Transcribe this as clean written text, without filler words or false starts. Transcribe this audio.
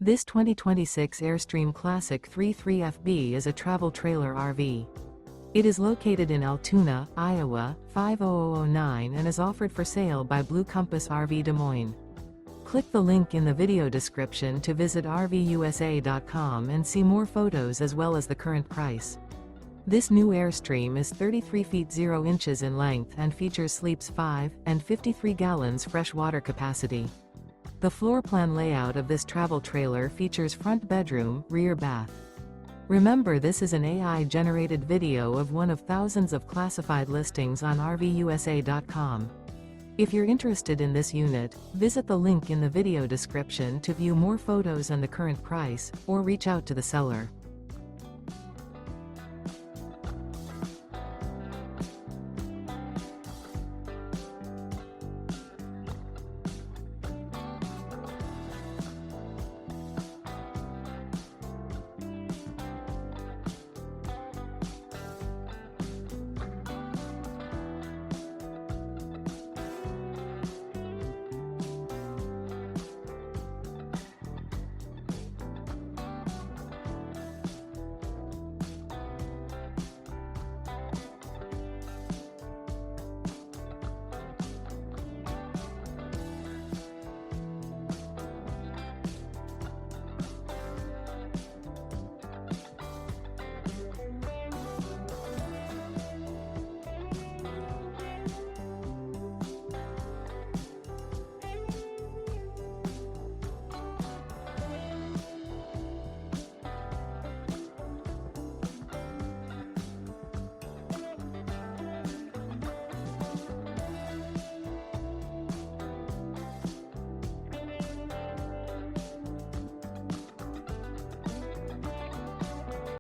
This 2026 Airstream Classic 33FB is a travel trailer RV. It is located in Altoona, Iowa, 50009 and is offered for sale by Blue Compass RV Des Moines. Click the link in the video description to visit RVUSA.com and see more photos as well as the current price. This new Airstream is 33 feet 0 inches in length and features sleeps 5 and 53 gallons fresh water capacity. The floor plan layout of this travel trailer features front bedroom, rear bath. Remember, this is an AI-generated video of one of thousands of classified listings on RVUSA.com. If you're interested in this unit, visit the link in the video description to view more photos and the current price, or reach out to the seller.